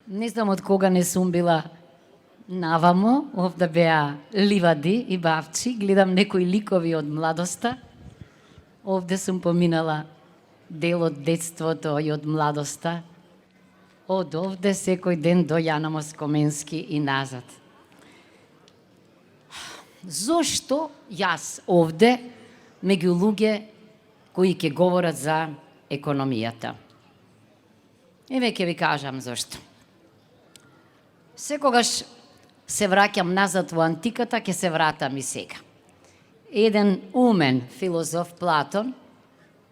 Не знам од кога не сум била навамо, овде беа ливади и бавчи, гледам некои ликови од младоста. Овде сум поминала дел од детството и од младоста. Од овде секој ден до Јана Москоменски и назад. Зошто јас овде меѓу луѓе кои ќе говорат за економијата? Еве ќе ви кажам зошто. Секогаш се враќам назад во антиката, ќе се вратам и сега. Еден умен филозоф Платон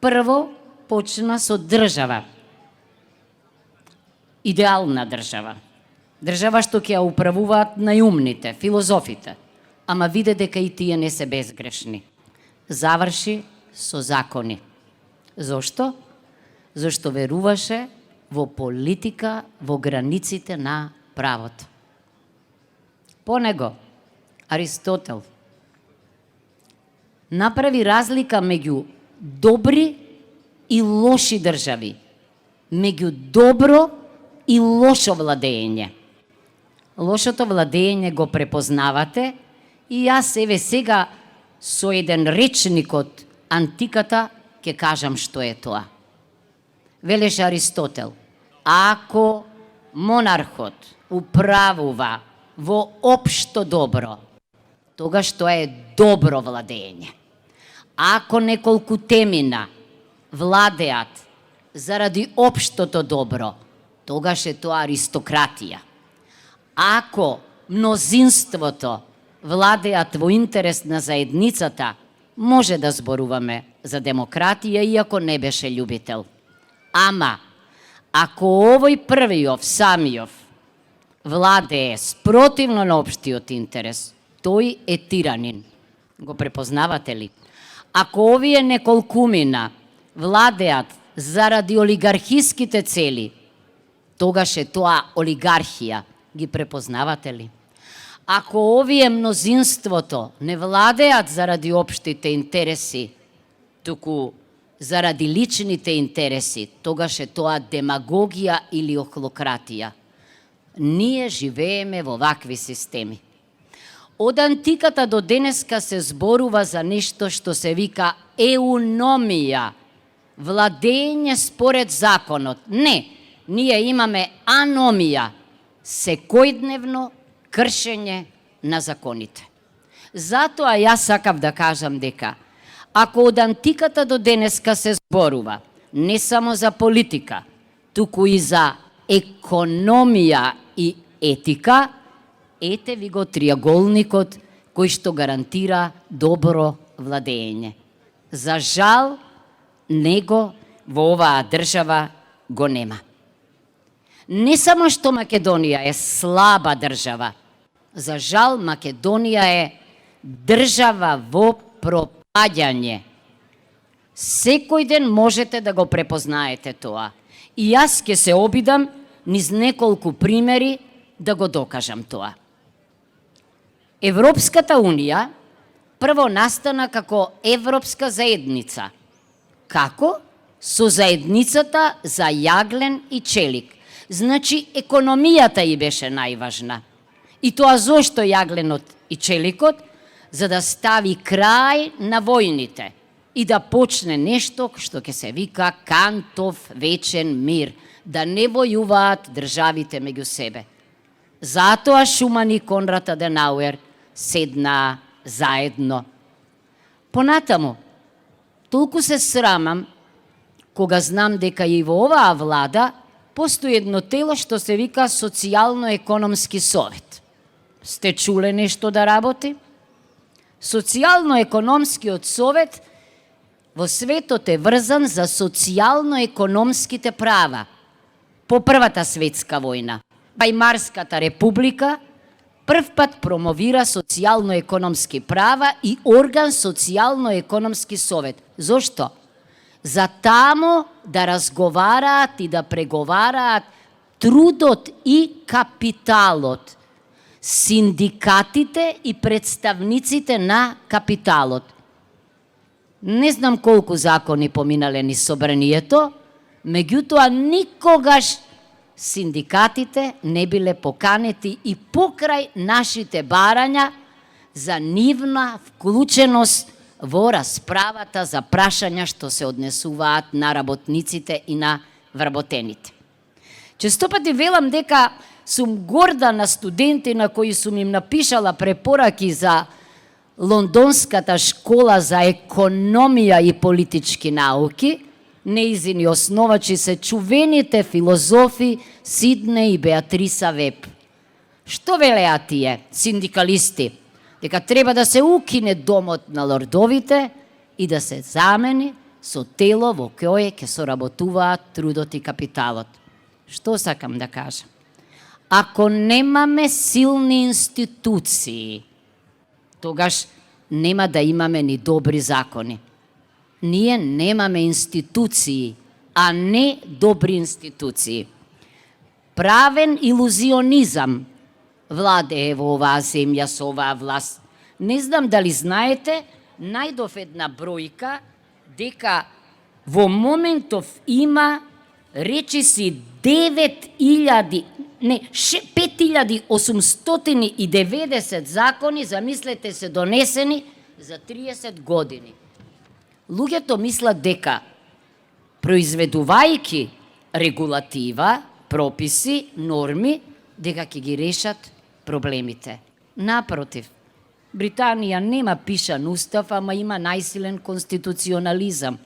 прво почна со држава. Идеална држава. Држава што ќе ја управуваат најумните, филозофите. Ама виде дека и тие не се безгрешни. Заврши со закони. Зошто? Зошто веруваше во политика, во границите на правото. По него, Аристотел направи разлика меѓу добри и лоши држави, меѓу добро и лошо владење. Лошото владење го препознавате и јас еве сега со еден речник од антиката ќе кажам што е тоа. Велеше Аристотел, ако монархот управува во општо добро, тогаш тоа е добро владење. Ако неколку темина владеат заради општото добро, тогаш е тоа аристократија. Ако мнозинството владеат во интерес на заедницата, може да зборуваме за демократија, иако не беше љубител. Ама, ако овој првиот, самиот, владее спротивно на општиот интерес, тој е тиранин. Го препознавате ли? Ако овие неколкумина владеат заради олигархиските цели, тогаш е тоа олигархија. Ги препознавате ли? Ако овие мнозинството не владеат заради општите интереси, туку заради личните интереси, тогаш е тоа демагогија или охлократија. Ние живееме во вакви системи. Од антиката до денеска се зборува за нешто што се вика еуномија, владење според законот. Не, ние имаме аномија, секојдневно кршење на законите. Затоа јас сакав да кажам дека ако од антиката до денеска се зборува не само за политика, туку и за економија и етика, ете ви го триаголникот кој што гарантира добро владење. За жал, него во оваа држава го нема. Не само што Македонија е слаба држава, за жал Македонија е држава во пропаѓање. Секој ден можете да го препознаете тоа. И јас ќе се обидам низ неколку примери да го докажам тоа. Европската Унија прво настана како Европска заедница. Како? Со заедницата за јаглен и челик. Значи, економијата и беше најважна. И тоа зошто јагленот и челикот? За да стави крај на војните и да почне нешто што ќе се вика Кантов вечен мир, да не војуваат државите меѓу себе. Затоа Шуман и Конрад Аденауер седнаа заедно. Понатаму, толку се срамам кога знам дека и во оваа влада постои едно тело што се вика Социјално-економски совет. Сте чуле нешто да работи? Социјално-економскиот совет во светот е врзан за социјално-економските права. По Првата светска војна, Вајмарската република прв пат промовира социјално-економски права и орган Социјално-економски совет. Зошто? За тамо да разговараат и да преговараат трудот и капиталот, синдикатите и представниците на капиталот. Не знам колку закони поминале низ собранието, меѓутоа никогаш синдикатите не биле поканети и покрај нашите барања за нивна вклученост во расправата за прашања што се однесуваат на работниците и на вработените. Често пати велам дека сум горда на студенти на кои сум им напишала препораки за Лондонската школа за економија и политички науки. Неизини основачи се чувените филозофи Сидне и Беатриса Веб. Што велеа тие синдикалисти? Дека треба да се укине домот на лордовите и да се замени со тело во кое ќе соработуваат трудот и капиталот. Што сакам да кажам? Ако немаме силни институции, тогаш нема да имаме ни добри закони. Ние немаме институции, а не добри институции. Правен илузионизам владее во оваа земја со оваа власт. Не знам дали знаете, најдов една бројка дека во моментов има речиси 5890 закони, замислете, се донесени за 30 години. Луѓето мислат дека произведувајќи регулатива, прописи, норми, дека ќе ги решат проблемите. Напротив, Британија нема пишан устав, ама има најсилен конституционализам.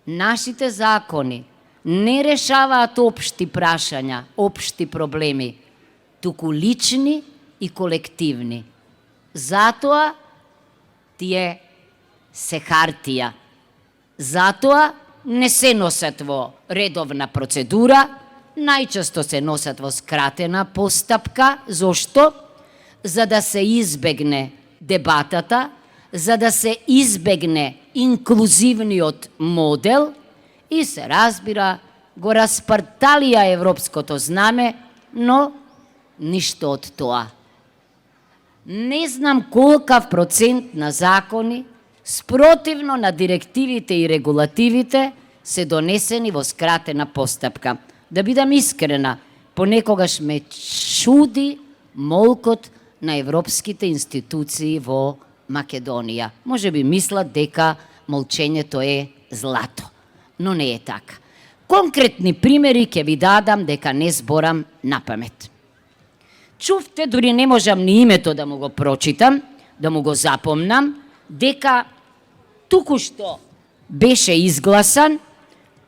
Нашите закони не решаваат општи прашања, општи проблеми, туку лични и колективни. Затоа тие се хартија. Затоа не се носат во редовна процедура, најчесто се носат во скратена постапка. Зошто? За да се избегне дебатата, за да се избегне инклузивниот модел и се разбира, го распарталија европското знаме, но ништо од тоа. Не знам колкав процент на закони, спротивно на директивите и регулативите, се донесени во скратена постапка. Да бидам искрена, понекогаш ме чуди молкот на европските институции во Македонија. Може би мислат дека молчењето е злато, но не е така. Конкретни примери ќе ви дадам дека не зборам напамет. Чувте, дури не можам ни името да му го прочитам, да му го запомнам, дека туку-што беше изгласан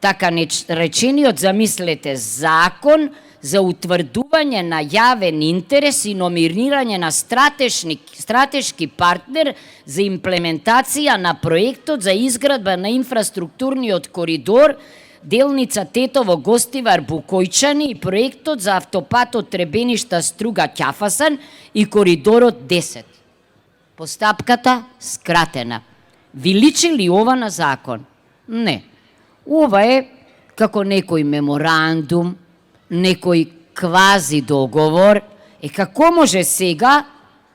така речениот, замислете, закон за утврдување на јавен интерес и номинирање на стратешки партнер за имплементација на проектот за изградба на инфраструктурниот коридор делница Тетово-Гостивар Букојчани и проектот за автопатот Требеништа Струга Ќафасан и коридорот 10. Постапката скратена. Ви личи ли ова на закон? Не. Ова е како некој меморандум, некој квази договор. Како може сега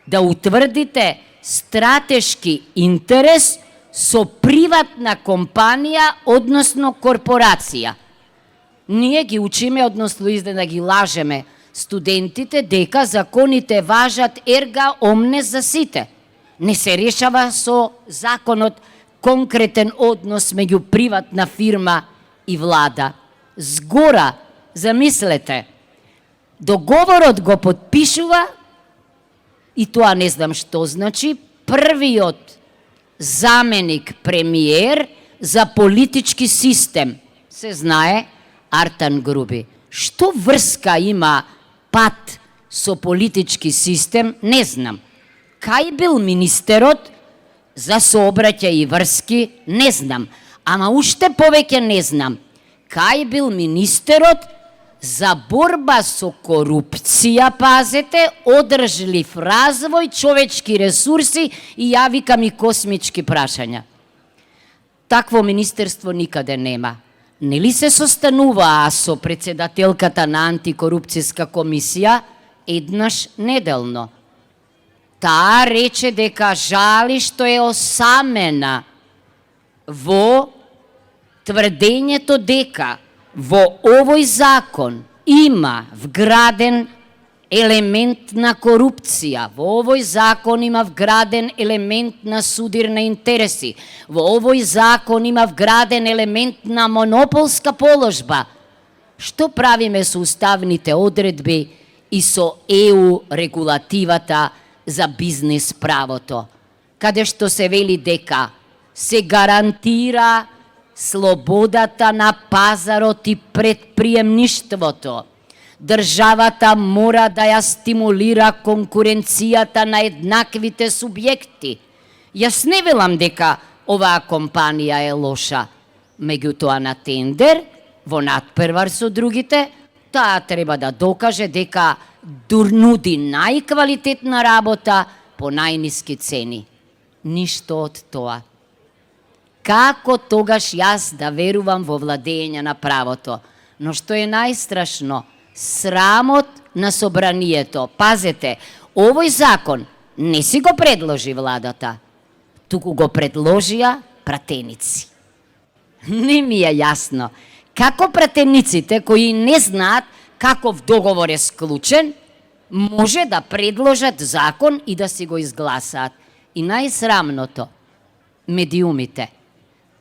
да утврдите стратешки интерес со приватна компанија, односно корпорација? Ние ги учиме, односно да ги лажеме студентите дека законите важат ерга омнес за сите. Не се решава со законот конкретен однос меѓу приватна фирма и влада. Згора, замислете, договорот го подпишува, и тоа не знам што значи, првиот заменик премиер за политички систем. Се знае, Артан Груби. Што врска има пат со политички систем, не знам. Кај бил министерот за сообраќај и врски, не знам. Ама уште повеќе не знам. Кај бил министерот за борба со корупција, пазете, одржлив развој, човечки ресурси и ја викам и космички прашања. Такво министерство никаде нема. Нели се состануваа со председателката на антикорупцијска комисија еднаш неделно? Таа рече дека жали што е осамена во тврдењето дека во овој закон има вграден елемент на корупција. Во овој закон има вграден елемент на судир на интереси. Во овој закон има вграден елемент на монополска положба. Што правиме со уставните одредби и со ЕУ регулативата за бизнес правото, каде што се вели дека се гарантира слободата на пазарот и предприемништвото. Државата мора да ја стимулира конкуренцијата на еднаквите субјекти. Јас не велам дека оваа компанија е лоша, меѓутоа на тендер, во надпревар со другите, таа треба да докаже дека нуди најквалитетна работа по најниски цени. Ништо од тоа. Како тогаш јас да верувам во владење на правото? Но што е најстрашно, срамот на собранието. Пазете, овој закон не си го предложи владата, туку го предложија пратеници. Не ми е јасно како пратениците кои не знаат каков договор е склучен, може да предложат закон и да си го изгласаат. И најсрамното, медиумите,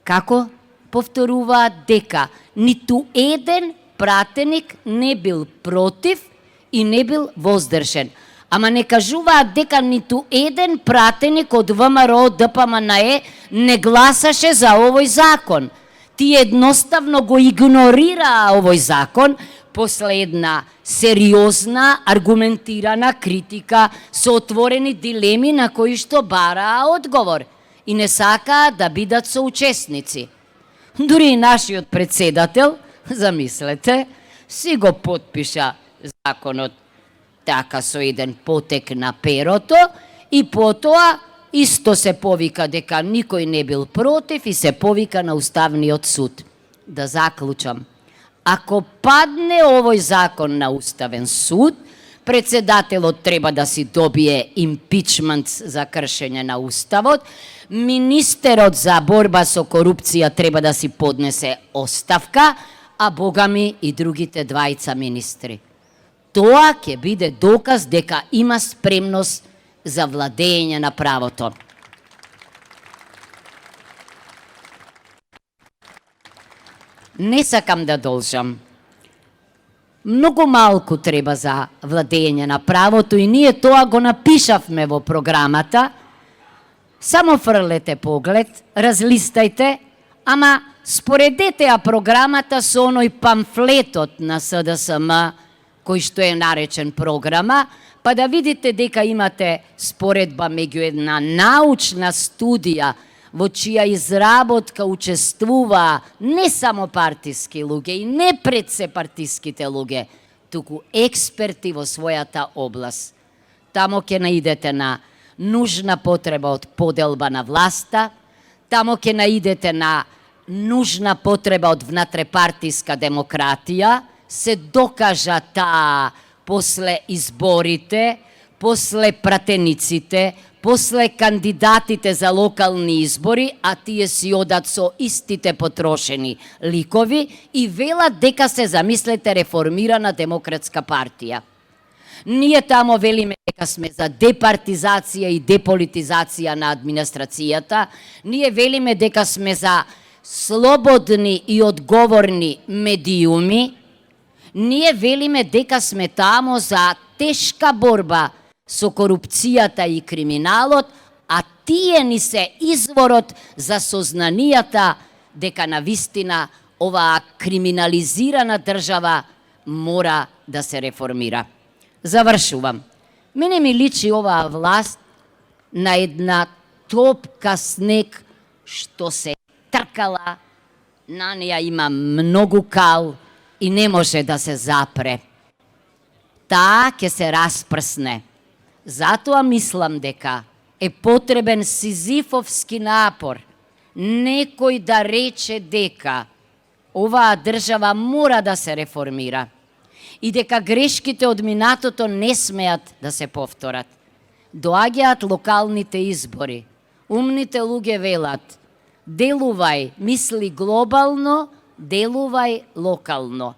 како повторуваат дека ниту еден пратеник не бил против и не бил воздржен. Ама не кажуваат дека ниту еден пратеник од ВМРО ДПМНЕ не гласаше за овој закон. Тие едноставно го игнорираа овој закон после една сериозна, аргументирана критика со отворени дилеми на кои што бараа одговор и не сакаа да бидат соучесници. Дури и нашиот председател, замислете, си го потпиша законот така со еден потек на перото и потоа исто се повика дека никој не бил против и се повика на Уставниот суд. Да заклучам, ако падне овој закон на Уставен суд, председателот треба да си добие импичмент за кршење на Уставот, министерот за борба со корупција треба да си поднесе оставка, а богами и другите двајца министри. Тоа ќе биде доказ дека има спремност за владење на правото. Не сакам да должам. Многу малку треба за владење на правото и ние тоа го напишавме во програмата. Само фрлете поглед, разлистајте, ама споредете ја програмата со оној памфлетот на СДСМ, кој што е наречен програма, па да видите дека имате споредба меѓу една научна студија во чија изработка учествуваа не само партиски луѓе и не пред се партиските луѓе, туку експерти во својата област. Тамо ќе наидете на нужна потреба од поделба на власта, тамо ќе наидете на нужна потреба од внатрепартиска демократија, се докажа таа после изборите, после пратениците, после кандидатите за локални избори, а тие си одат со истите потрошени ликови и велат дека се, замислете, реформирана демократска партија. Ние тамо велиме дека сме за департизација и деполитизација на администрацијата, ние велиме дека сме за слободни и одговорни медиуми, ние велиме дека сме тамо за тешка борба со корупцијата и криминалот, а тие ни се изворот за сознанијата дека навистина оваа криминализирана држава мора да се реформира. Завршувам. Мене ми личи оваа власт на една топка снег што се тркала, на неја има многу кал и не може да се запре. Таа ќе се распрсне. Затоа мислам дека е потребен сизифовски напор, некој да рече дека оваа држава мора да се реформира и дека грешките од минатото не смеат да се повторат. Доаѓаат локалните избори. Умните луѓе велат: делувај, мисли глобално, делувај локално.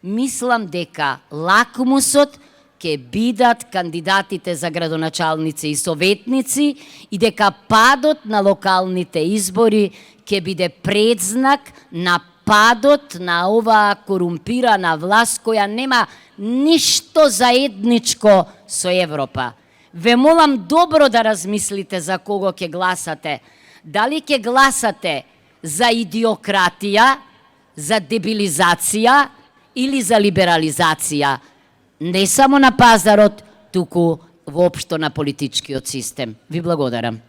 мислам дека лакмусот ќе бидат кандидатите за градоначалници и советници и дека падот на локалните избори ќе биде предзнак на падот на оваа корумпирана власт која нема ништо заедничко со Европа. Ве молам добро да размислите за кого ќе гласате. Дали ќе гласате за идиократија, за дебилизација или за либерализација? Не само на пазарот, туку воопшто на политичкиот систем. Ви благодарам.